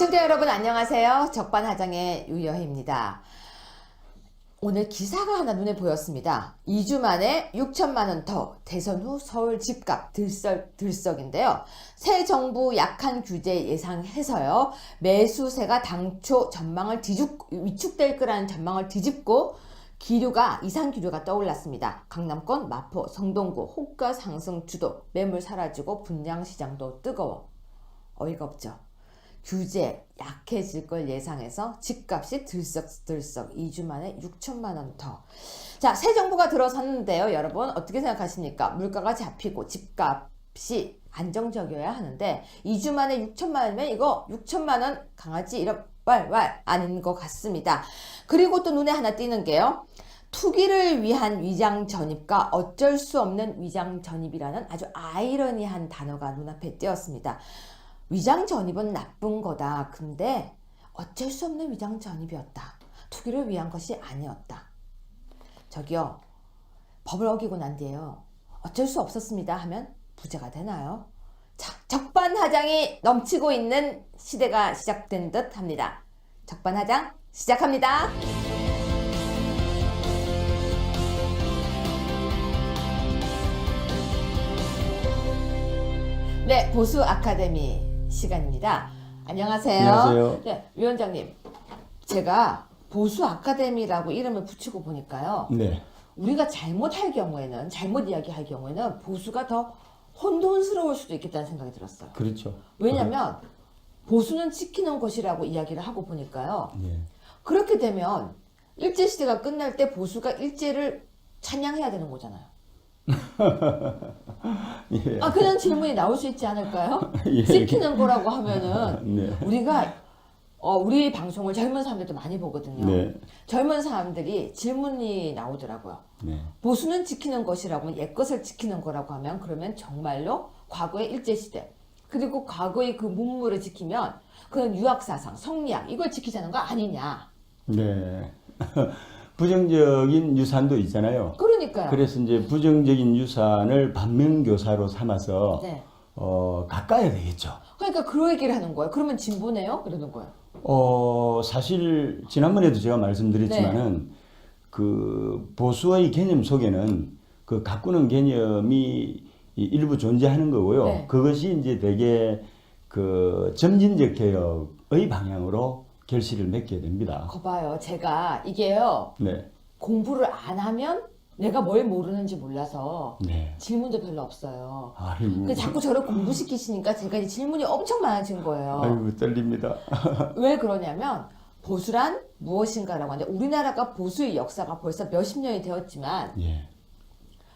시청자 여러분 안녕하세요. 적반하장의 유여희입니다. 오늘 기사가 하나 눈에 보였습니다. 2주 만에 6천만 원 더 대선 후 서울 집값 들썩인데요. 새 정부 약한 규제 예상해서요. 매수세가 당초 전망을 위축될 거라는 전망을 뒤집고 이상 기류가 떠올랐습니다. 강남권, 마포, 성동구, 호가 상승 주도, 매물 사라지고 분양시장도 뜨거워. 어이가 없죠. 규제 약해질 걸 예상해서 집값이 들썩들썩 2주 만에 6천만 원 더. 자, 새 정부가 들어섰는데요. 여러분 어떻게 생각하십니까? 물가가 잡히고 집값이 안정적이어야 하는데 2주 만에 6천만 원이면 이거 6천만 원 강아지 이런 왈왈 아닌 것 같습니다. 그리고 또 눈에 하나 띄는 게요. 투기를 위한 위장 전입과 어쩔 수 없는 위장 전입이라는 아주 아이러니한 단어가 눈앞에 띄었습니다. 위장 전입은 나쁜 거다. 근데 어쩔 수 없는 위장 전입이었다. 투기를 위한 것이 아니었다. 저기요. 법을 어기고 난 뒤에요. 어쩔 수 없었습니다 하면 부재가 되나요? 자, 적반하장이 넘치고 있는 시대가 시작된 듯 합니다. 적반하장 시작합니다. 네, 보수 아카데미 시간입니다. 안녕하세요. 안녕하세요. 네, 위원장님, 제가 보수 아카데미라고 이름을 붙이고 보니까요. 네. 우리가 잘못 이야기할 경우에는 보수가 더 혼돈스러울 수도 있겠다는 생각이 들었어요. 그렇죠. 왜냐하면 보수는 지키는 것이라고 이야기를 하고 보니까요. 예. 그렇게 되면 일제시대가 끝날 때 보수가 일제를 찬양해야 되는 거잖아요. 예. 그런 질문이 나올 수 있지 않을까요? 예. 지키는 거라고 하면은 네. 우리가 우리 방송을 젊은 사람들도 많이 보거든요. 네. 젊은 사람들이 질문이 나오더라고요. 네. 보수는 지키는 것이라고 옛 것을 지키는 거라고 하면 그러면 정말로 과거의 일제시대 그리고 과거의 그 문물을 지키면 그런 유학사상, 성리학 이걸 지키자는 거 아니냐. 네. 부정적인 유산도 있잖아요. 그러니까요. 그래서 이제 부정적인 유산을 반면교사로 삼아서 네. 가까야 되겠죠. 그러니까 그 얘기를 하는 거예요. 그러면 진보네요? 그러는 거예요. 사실 지난번에도 제가 말씀드렸지만은 그 보수의 개념 속에는 그 가꾸는 개념이 일부 존재하는 거고요. 네. 그것이 이제 되게 그 점진적 개혁의 방향으로 결실을 맺게 됩니다. 거봐요. 제가 이게요. 네. 공부를 안 하면 내가 뭘 모르는지 몰라서 네. 질문도 별로 없어요. 아이고. 근데 자꾸 저를 공부시키시니까 제가 이제 질문이 엄청 많아진 거예요. 아이고 떨립니다. 왜 그러냐면 보수란 무엇인가라고 하는데 우리나라가 보수의 역사가 벌써 몇십 년이 되었지만 예.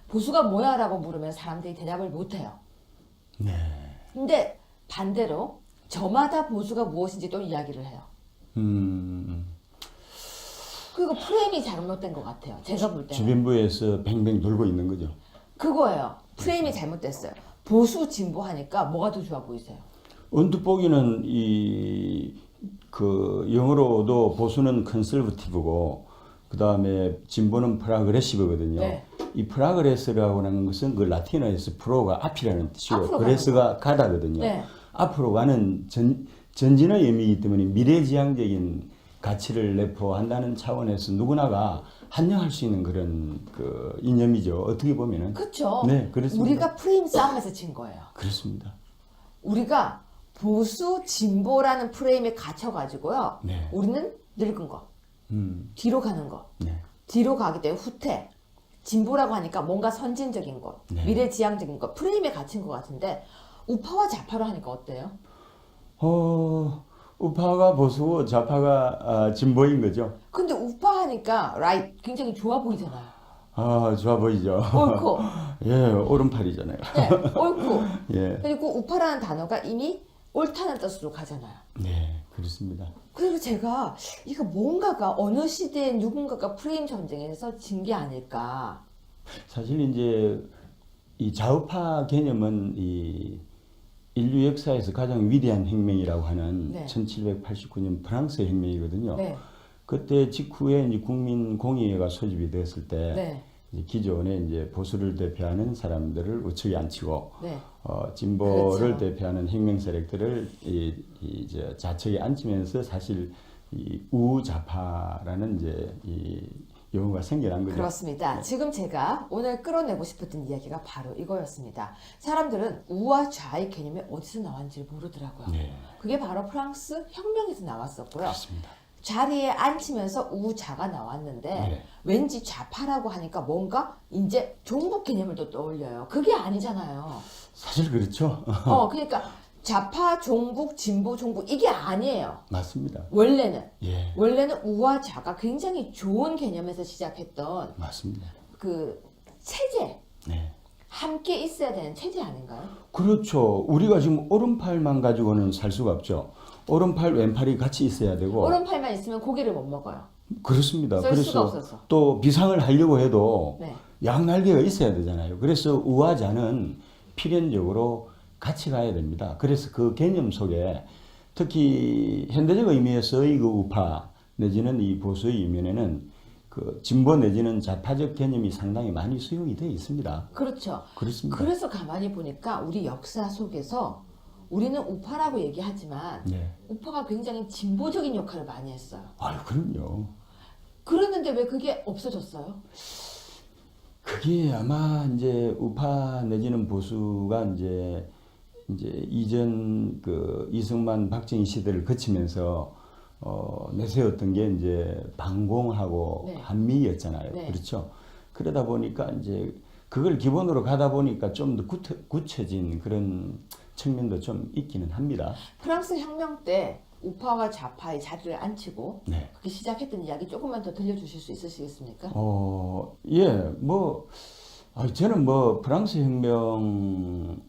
보수가 뭐야 라고 물으면 사람들이 대답을 못해요. 네. 근데 반대로 저마다 보수가 무엇인지 또 이야기를 해요. 그리고 프레임이 잘못된 것 같아요. 제가 볼 때는. 주변부에서 뱅뱅 돌고 있는 거죠. 그거예요. 프레임이 잘못됐어요. 보수 진보하니까 뭐가 더 좋아 보이세요? 언뜻 보기는 그 영어로도 보수는 컨설버티브고 그 다음에 진보는 프라그레시브거든요. 네. 이 프라그레스라고 하는 것은 그 라틴어에서 프로가 앞이라는 뜻이고 앞으로 그레스가 가다거든요. 네. 앞으로 가는 전진의 의미이기 때문에 미래지향적인 가치를 내포한다는 차원에서 누구나가 환영할 수 있는 그런 그 이념이죠. 어떻게 보면은. 그렇죠. 네, 그렇습니다. 우리가 프레임 싸움에서 진 거예요. 그렇습니다. 우리가 보수 진보라는 프레임에 갇혀가지고요. 네. 우리는 늙은 거, 뒤로 가는 거, 네. 뒤로 가기 때문에 후퇴. 진보라고 하니까 뭔가 선진적인 것, 네. 미래지향적인 것, 프레임에 갇힌 것 같은데 우파와 좌파로 하니까 어때요? 우파가 보수고 좌파가 진보인 거죠. 근데 우파 하니까 라이트 굉장히 좋아 보이잖아요. 좋아 보이죠. 옳고. 예, 오른팔이잖아요. 네, 옳고. 예. 그리고 우파라는 단어가 이미 옳다는 뜻으로 가잖아요. 네, 그렇습니다. 그리고 제가 이거 뭔가가 어느 시대에 누군가가 프레임 전쟁에서 진 게 아닐까. 사실 이제 이 좌우파 개념은 이 인류 역사에서 가장 위대한 혁명이라고 하는 네. 1789년 프랑스 혁명이거든요. 네. 그때 직후에 이제 국민공의회가 소집이 되었을 때 네. 이제 기존에 이제 보수를 대표하는 사람들을 우측에 앉히고 네. 진보를 그렇죠. 대표하는 혁명 세력들을 이제 좌측에 앉히면서 사실 이 우좌파라는 이제 이 용어가 생겨난 거죠. 그렇습니다. 지금 제가 오늘 끌어내고 싶었던 이야기가 바로 이거였습니다. 사람들은 우와 좌의 개념이 어디서 나왔는지 모르더라고요. 네, 그게 바로 프랑스 혁명에서 나왔었고요. 그렇습니다. 자리에 앉히면서 우좌가 나왔는데 네. 왠지 좌파라고 하니까 뭔가 이제 종북 개념을 또 떠올려요. 그게 아니잖아요. 사실 그렇죠. 그러니까 좌파, 종북, 진보, 종북 이게 아니에요. 맞습니다. 원래는 예, 우와 좌가 굉장히 좋은 개념에서 시작했던 맞습니다. 그 체제, 네. 함께 있어야 되는 체제 아닌가요? 그렇죠. 우리가 지금 오른팔만 가지고는 살 수가 없죠. 오른팔, 왼팔이 같이 있어야 되고. 오른팔만 있으면 고기를 못 먹어요. 그렇습니다. 쓸 수가 그래서 없어서. 또 비상을 하려고 해도 네. 양날개가 있어야 되잖아요. 그래서 우화자는 필연적으로 같이 가야 됩니다. 그래서 그 개념 속에 특히 현대적 의미에서의 그 우파 내지는 이 보수의 이면에는 그 진보 내지는 좌파적 개념이 상당히 많이 수용이 되어 있습니다. 그렇죠. 그렇습니다. 그래서 가만히 보니까 우리 역사 속에서 우리는 우파라고 얘기하지만 네. 우파가 굉장히 진보적인 역할을 많이 했어요. 아유, 그럼요. 그랬는데 왜 그게 없어졌어요? 그게 아마 이제 우파 내지는 보수가 이제 이전 그 이승만 박정희 시대를 거치면서 내세웠던 게 이제 반공하고 네. 한미였잖아요. 네. 그렇죠. 그러다 보니까 이제 그걸 기본으로 가다 보니까 좀 더 굳혀진 그런 측면도 좀 있기는 합니다. 프랑스 혁명 때 우파와 좌파의 자리를 앉히고 네. 그렇게 시작했던 이야기 조금만 더 들려주실 수 있으시겠습니까? 예, 저는 프랑스 혁명을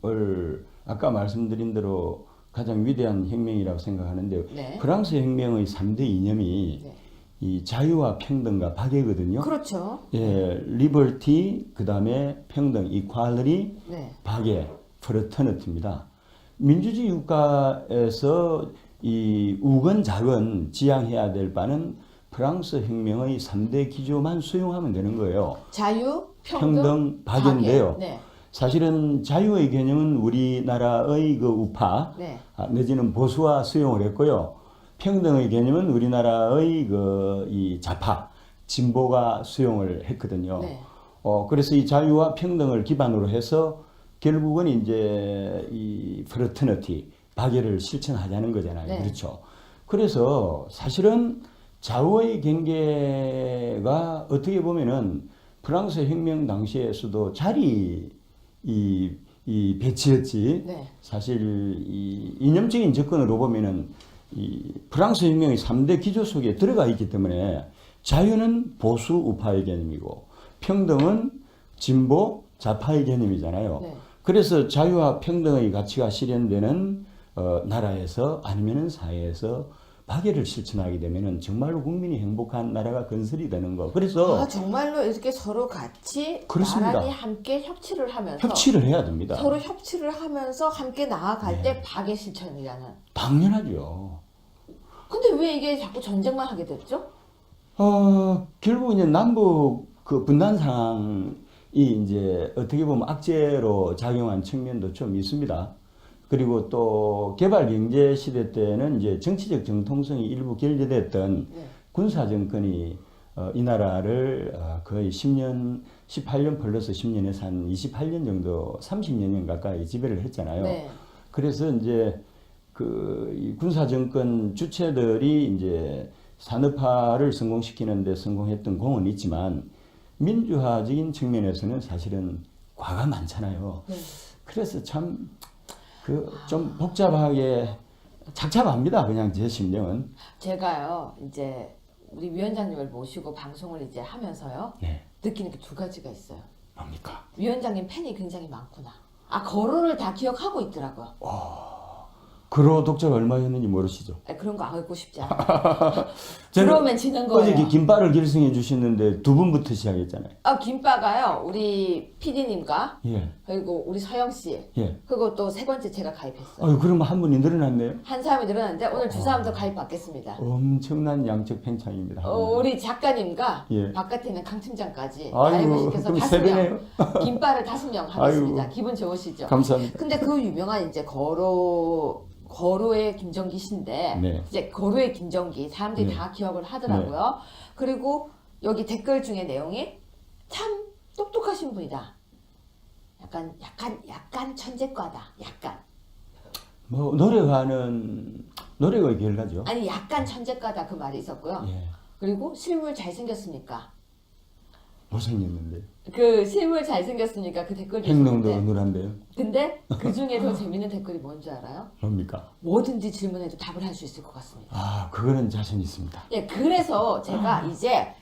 아까 말씀드린 대로 가장 위대한 혁명이라고 생각하는데 네. 프랑스 혁명의 3대 이념이 네. 이 자유와 평등과 박애거든요. 그렇죠. 예, 리버티, 그다음에 평등, 이퀄리티, 네. 박애, 프로터너티입니다. 민주주의 국가에서 이 우건작은 지향해야 될 바는 프랑스 혁명의 3대 기조만 수용하면 되는 거예요. 자유, 평등, 박애인데요. 박애. 네. 사실은 자유의 개념은 우리나라의 그 우파 네. 내지는 보수와 수용을 했고요. 평등의 개념은 우리나라의 이 좌파 진보가 수용을 했거든요. 네. 그래서 이 자유와 평등을 기반으로 해서 결국은 이제 이 프로터너티 박애를 실천하자는 거잖아요. 네. 그렇죠. 그래서 사실은 좌우의 경계가 어떻게 보면은 프랑스 혁명 당시에서도 이 배치였지. 네. 사실 이 이념적인 접근으로 보면은 이 프랑스 혁명의 3대 기조 속에 들어가 있기 때문에 자유는 보수 우파의 개념이고 평등은 진보 좌파의 개념이잖아요. 네. 그래서 자유와 평등의 가치가 실현되는 나라에서 아니면은 사회에서 박애를 실천하게 되면은 정말로 국민이 행복한 나라가 건설이 되는 거. 그래서 정말로 이렇게 서로 같이 그렇습니다. 나란히 함께 협치를 하면서 협치를 해야 됩니다. 서로 협치를 하면서 함께 나아갈 네. 때 박애 실천이라는. 당연하죠. 근데 왜 이게 자꾸 전쟁만 하게 됐죠? 결국 이제 남북 그 분단 상황이 이제 어떻게 보면 악재로 작용한 측면도 좀 있습니다. 그리고 또 개발 경제 시대 때는 이제 정치적 정통성이 일부 결여됐던 네. 군사 정권이 이 나라를 거의 18년 플러스 10년에서 한 28년 정도 30년 가까이 지배를 했잖아요. 네. 그래서 이제 이 군사 정권 주체들이 이제 산업화를 성공시키는데 성공했던 공은 있지만 민주화적인 측면에서는 사실은 과가 많잖아요. 네. 그래서 참 좀 복잡하게 착잡합니다. 그냥 제 심정은. 제가요 이제 우리 위원장님을 모시고 방송을 이제 하면서요 네. 느끼는 게 두 가지가 있어요. 뭡니까? 위원장님 팬이 굉장히 많구나. 거론을 다 기억하고 있더라고요. 그로 독자가 얼마였는지 모르시죠? 아니, 그런 거 안 읽고 싶지 않아. 들어오면 지는 어제 거예요. 김바를 결성해 주셨는데 두 분부터 시작했잖아요. 아, 김빠가요. 우리 PD님과 예. 그리고 우리 서영 씨 예. 그리고 또 세 번째 제가 가입했어요. 아유, 그러면 한 분이 늘어났네요. 한 사람이 늘어났는데 오늘 두 사람 더 가입 받겠습니다. 엄청난 양적 팽창입니다. 우리 작가님과 예. 바깥에 있는 강 팀장까지 아이고, 가입을 시켜서 그럼 5명 세 배네요. 김빠를 5명 하겠습니다. 아이고. 기분 좋으시죠? 감사합니다. 근데 그 유명한 이제 거로의 김정기 씨인데 네. 이제 거로의 김정기 사람들이 네. 다 기억을 하더라고요. 그리고 여기 댓글 중에 내용이 참 똑똑하신 분이다. 약간 천재과다. 약간 뭐 노래가 결가죠. 아니 약간 천재과다 그 말이 있었고요. 예. 그리고 실물 잘생겼습니까? 못생겼는데. 그 실물 잘생겼으니까 그 댓글도 행동도 있었는데 어눌한데요. 근데 그 중에 더 재밌는 댓글이 뭔지 알아요? 뭡니까? 뭐든지 질문해도 답을 할 수 있을 것 같습니다. 아, 그거는 자신 있습니다. 예, 그래서 제가 이제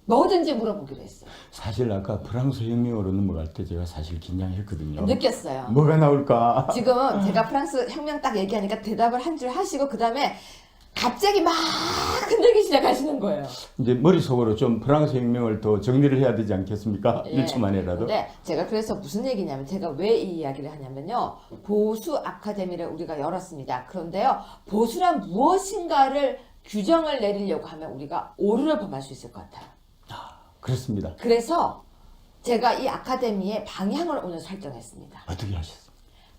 뭐든지 물어보기로 했어요. 사실 아까 프랑스 혁명으로 넘어갈 때 제가 사실 긴장했거든요. 느꼈어요. 뭐가 나올까? 지금 제가 프랑스 혁명 딱 얘기하니까 대답을 한 줄 하시고 그 다음에 갑자기 막 흔들기 시작하시는 거예요. 이제 머릿속으로 좀 프랑스 혁명을 더 정리를 해야 되지 않겠습니까? 예. 1초 만에라도. 근데 제가 그래서 무슨 얘기냐면 제가 왜 이 이야기를 하냐면요. 보수 아카데미를 우리가 열었습니다. 그런데요. 보수란 무엇인가를 규정을 내리려고 하면 우리가 오류를 범할 수 있을 것 같아요. 그렇습니다. 그래서 제가 이 아카데미의 방향을 오늘 설정했습니다. 어떻게 하셨어요?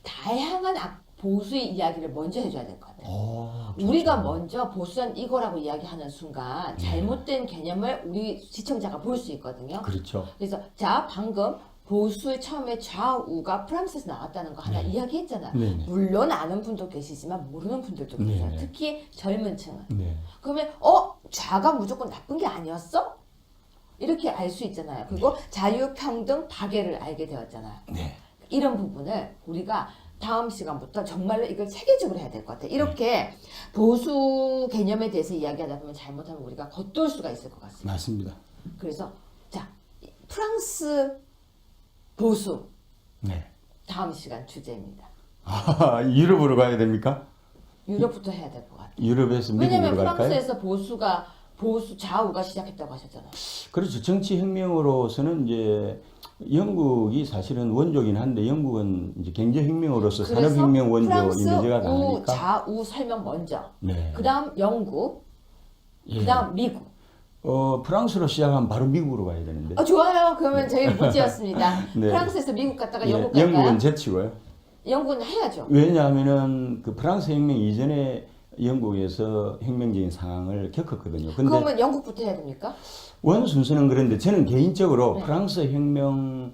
다양한 보수의 이야기를 먼저 해줘야 될 것 같아요. 오, 우리가 먼저 보수란 이거라고 이야기하는 순간 잘못된 개념을 우리 시청자가 볼 수 있거든요. 그렇죠. 그래서 자 방금 보수의 처음에 좌우가 프랑스에서 나왔다는 거 하나 이야기했잖아요. 네네. 물론 아는 분도 계시지만 모르는 분들도 계세요. 네네. 특히 젊은 층은. 네. 그러면 좌가 무조건 나쁜 게 아니었어? 이렇게 알 수 있잖아요. 그리고 자유, 평등, 박애를 알게 되었잖아요. 네. 이런 부분을 우리가 다음 시간부터 정말로 이걸 체계적으로 해야 될 것 같아요. 이렇게 보수 개념에 대해서 이야기하다 보면 잘못하면 우리가 겉돌 수가 있을 것 같습니다. 맞습니다. 그래서 자 프랑스 보수 네. 다음 시간 주제입니다. 아, 유럽으로 가야 됩니까? 유럽부터 해야 될 것 같아요. 유럽에서 왜냐하면 미국으로 갈까요? 프랑스에서 보수 좌우가 시작했다고 하셨잖아요. 그렇죠. 정치 혁명으로서는 이제 영국이 사실은 원조긴 한데 영국은 이제 경제 혁명으로서 산업 혁명 원조 이미지가 프랑스 우 나니까. 좌우 설명 먼저. 네. 그다음 영국. 예. 그다음 미국. 프랑스로 시작하면 바로 미국으로 가야 되는데. 좋아요. 그러면 저희 무지였습니다. 네. 프랑스에서 미국 갔다가 예, 영국 갈까요? 영국은 제치고요. 영국은 해야죠. 왜냐하면은 그 프랑스 혁명 이전에 영국에서 혁명적인 상황을 겪었거든요. 근데 그러면 영국부터 해야 됩니까? 원 순서는 그런데 저는 개인적으로 네. 프랑스 혁명을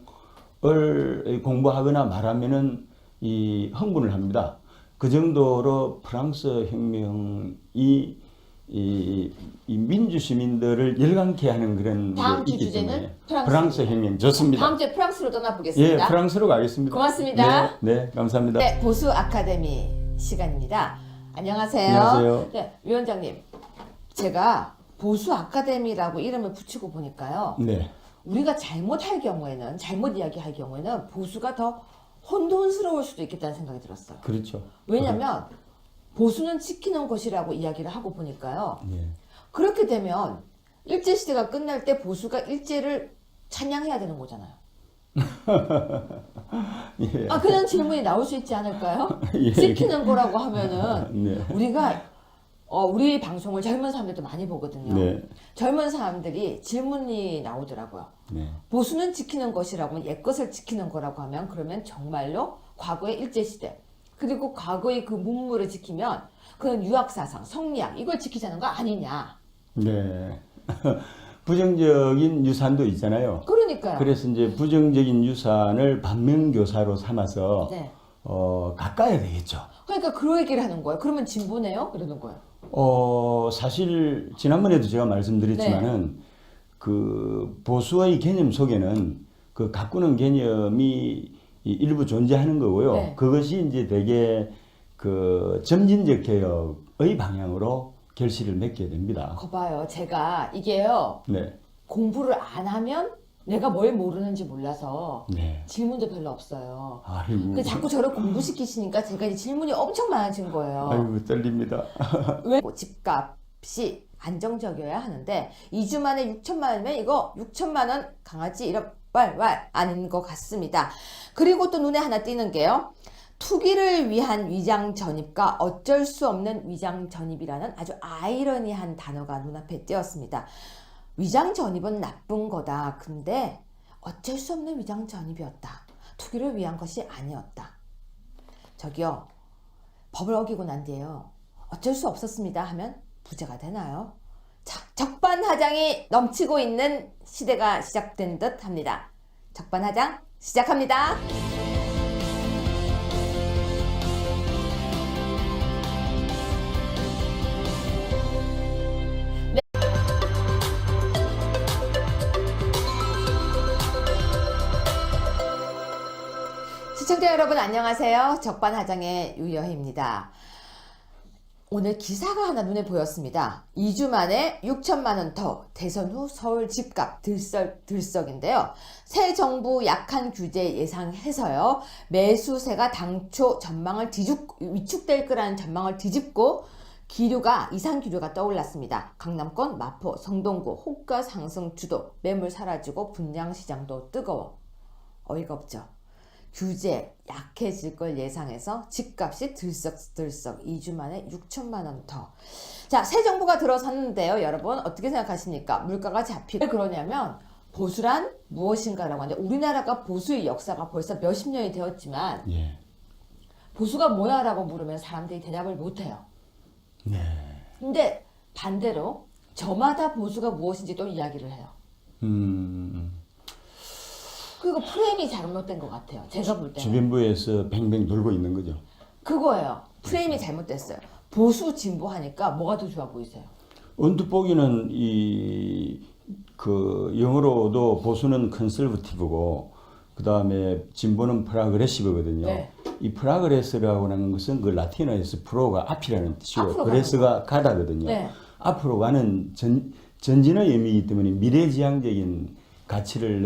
공부하거나 말하면은 이 흥분을 합니다. 그 정도로 프랑스 혁명이 이 민주 시민들을 열광케 하는 그런 다음 게 주 있기 주제는 때문에 프랑스 혁명 좋습니다. 다음 주에 프랑스로 떠나보겠습니다. 예, 프랑스로 가겠습니다. 고맙습니다. 네, 네, 감사합니다. 네, 보수 아카데미 시간입니다. 안녕하세요. 안녕하세요. 네, 위원장님. 제가 보수 아카데미라고 이름을 붙이고 보니까요. 네, 우리가 잘못할 경우에는 잘못 이야기할 경우에는 보수가 더 혼돈스러울 수도 있겠다는 생각이 들었어요. 그렇죠. 왜냐하면 보수는 지키는 것이라고 이야기를 하고 보니까요. 네. 그렇게 되면 일제시대가 끝날 때 보수가 일제를 찬양해야 되는 거잖아요. 예. 그런 질문이 나올 수 있지 않을까요? 예. 지키는 거라고 하면은 네. 우리가 우리 방송을 젊은 사람들도 많이 보거든요. 네. 젊은 사람들이 질문이 나오더라고요. 네. 보수는 지키는 것이라고 하면 옛것을 지키는 거라고 하면 그러면 정말로 과거의 일제시대 그리고 과거의 그 문물을 지키면 그런 유학사상, 성리학 이걸 지키자는 거 아니냐. 네. 부정적인 유산도 있잖아요. 그러니까요. 그래서 이제 부정적인 유산을 반면교사로 삼아서 네. 가까야 되겠죠. 그러니까 그 얘기를 하는 거예요. 그러면 진보네요? 이러는 거예요. 사실 지난번에도 제가 말씀드렸지만은 그 보수의 개념 속에는 그 가꾸는 개념이 일부 존재하는 거고요. 네. 그것이 이제 되게 그 점진적 개혁의 방향으로 결실을 맺게 됩니다. 거 봐요. 제가 이게요. 네. 공부를 안 하면 내가 뭘 모르는지 몰라서 네. 질문도 별로 없어요. 아이고. 그 자꾸 저를 공부시키시니까 제가 이제 질문이 엄청 많아진 거예요. 아이고 떨립니다. 왜 집값이 안정적이어야 하는데 2주 만에 6천만 원이면 이거 6천만 원 강아지 이런 왈왈 아닌 것 같습니다. 그리고 또 눈에 하나 띄는 게요. 투기를 위한 위장 전입과 어쩔 수 없는 위장 전입이라는 아주 아이러니한 단어가 눈앞에 띄었습니다. 위장 전입은 나쁜 거다. 근데 어쩔 수 없는 위장 전입이었다. 투기를 위한 것이 아니었다. 저기요. 법을 어기고 난 뒤에요. 어쩔 수 없었습니다 하면 부재가 되나요? 자, 적반하장이 넘치고 있는 시대가 시작된 듯 합니다. 적반하장 시작합니다. 시청자 여러분 안녕하세요. 적반하장의 유여희입니다. 오늘 기사가 하나 눈에 보였습니다. 2주 만에 6천만 원 더 대선 후 서울 집값 들썩인데요. 새 정부 약한 규제 예상해서요. 매수세가 당초 전망을 위축될 거라는 전망을 뒤집고 이상 기류가 떠올랐습니다. 강남권, 마포, 성동구, 호가 상승 주도, 매물 사라지고 분양시장도 뜨거워. 어이가 없죠. 규제 약해질 걸 예상해서 집값이 들썩들썩 2주 만에 6천만 원 더. 자, 새 정부가 들어섰는데요. 여러분 어떻게 생각하십니까? 물가가 잡히고 왜 그러냐면 보수란 무엇인가라고 하는데 우리나라가 보수의 역사가 벌써 몇십 년이 되었지만 예. 보수가 뭐야라고 물으면 사람들이 대답을 못해요. 네. 근데 반대로 저마다 보수가 무엇인지 또 이야기를 해요. 그리고 프레임이 잘못된 것 같아요. 제가 볼 때는. 주변부에서 뱅뱅 돌고 있는 거죠. 그거예요. 프레임이 잘못됐어요. 보수 진보 하니까 뭐가 더 좋아 보이세요? 언뜻 보기는 영어로도 보수는 컨servative고 그 다음에 진보는 프라그레시브거든요. 네. 이 프라그레스라고 하는 것은 그 라틴어에서 프로가 앞이라는 뜻이고 앞으로 그레스가 가다거든요. 네. 앞으로 가는 전진의 의미이기 때문에 미래지향적인 가치를